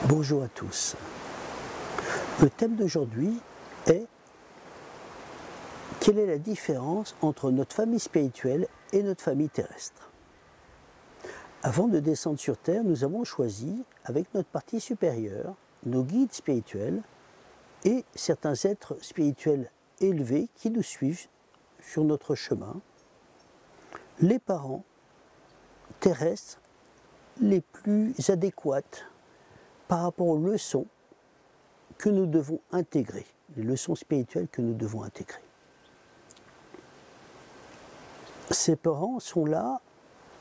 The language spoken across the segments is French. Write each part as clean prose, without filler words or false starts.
Bonjour à tous. Le thème d'aujourd'hui est quelle est la différence entre notre famille spirituelle et notre famille terrestre. Avant de descendre sur Terre, nous avons choisi, avec notre partie supérieure, nos guides spirituels et certains êtres spirituels élevés qui nous suivent sur notre chemin, les parents terrestres les plus adéquates par rapport aux leçons que nous devons intégrer, les leçons spirituelles que nous devons intégrer. Ces parents sont là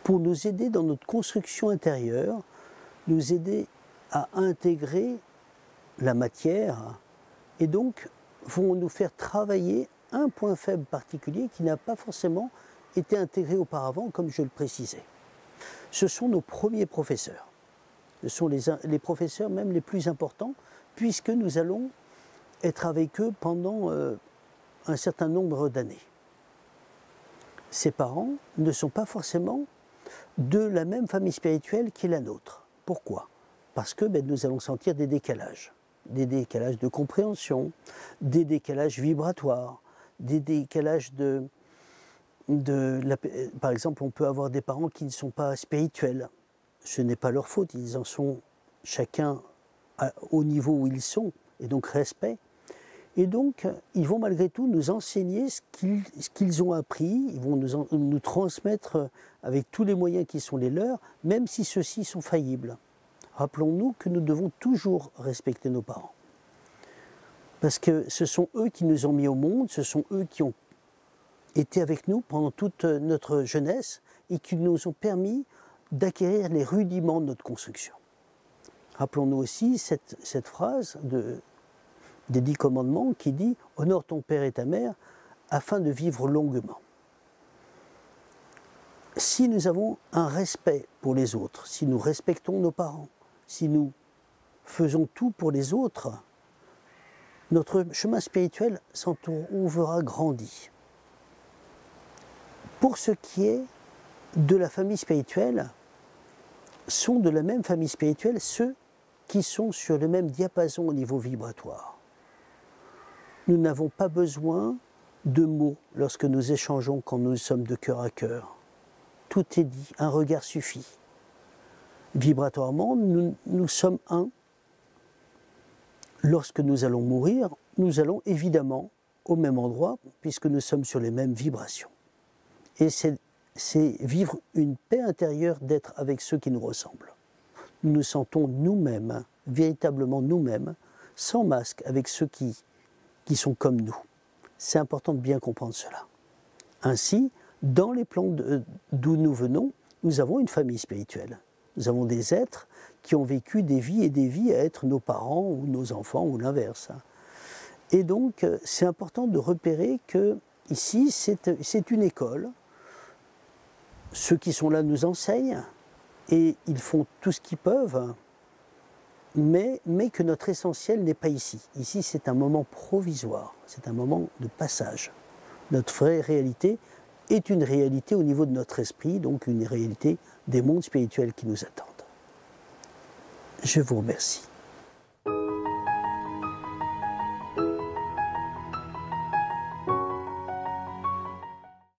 pour nous aider dans notre construction intérieure, nous aider à intégrer la matière et donc vont nous faire travailler un point faible particulier qui n'a pas forcément été intégré auparavant, comme je le précisais. Ce sont nos premiers professeurs. Ce sont les professeurs même les plus importants, puisque nous allons être avec eux pendant un certain nombre d'années. Ces parents ne sont pas forcément de la même famille spirituelle qui est la nôtre. Pourquoi? Parce que nous allons sentir des décalages de compréhension, des décalages vibratoires, des décalages par exemple, on peut avoir des parents qui ne sont pas spirituels. Ce n'est pas leur faute, ils en sont chacun au niveau où ils sont, et donc respect. Et donc, ils vont malgré tout nous enseigner ce qu'ils ont appris, ils vont nous transmettre avec tous les moyens qui sont les leurs, même si ceux-ci sont faillibles. Rappelons-nous que nous devons toujours respecter nos parents. Parce que ce sont eux qui nous ont mis au monde, ce sont eux qui ont été avec nous pendant toute notre jeunesse et qui nous ont permis d'acquérir les rudiments de notre construction. Rappelons-nous aussi cette phrase des 10 commandements qui dit « Honore ton père et ta mère afin de vivre longuement ». Si nous avons un respect pour les autres, si nous respectons nos parents, si nous faisons tout pour les autres, notre chemin spirituel s'en trouvera grandi. Pour ce qui est de la famille spirituelle, sont de la même famille spirituelle ceux qui sont sur le même diapason au niveau vibratoire. Nous n'avons pas besoin de mots lorsque nous échangeons quand nous sommes de cœur à cœur. Tout est dit, un regard suffit. Vibratoirement, nous sommes un. Lorsque nous allons mourir, nous allons évidemment au même endroit puisque nous sommes sur les mêmes vibrations. Et c'est vivre une paix intérieure d'être avec ceux qui nous ressemblent. Nous nous sentons nous-mêmes, véritablement nous-mêmes, sans masque avec ceux qui sont comme nous. C'est important de bien comprendre cela. Ainsi, dans les plans d'où nous venons, nous avons une famille spirituelle. Nous avons des êtres qui ont vécu des vies et des vies à être nos parents ou nos enfants ou l'inverse. Et donc, c'est important de repérer que ici, c'est une école. Ceux qui sont là nous enseignent et ils font tout ce qu'ils peuvent, mais que notre essentiel n'est pas ici. Ici, c'est un moment provisoire, c'est un moment de passage. Notre vraie réalité est une réalité au niveau de notre esprit, donc une réalité des mondes spirituels qui nous attendent. Je vous remercie.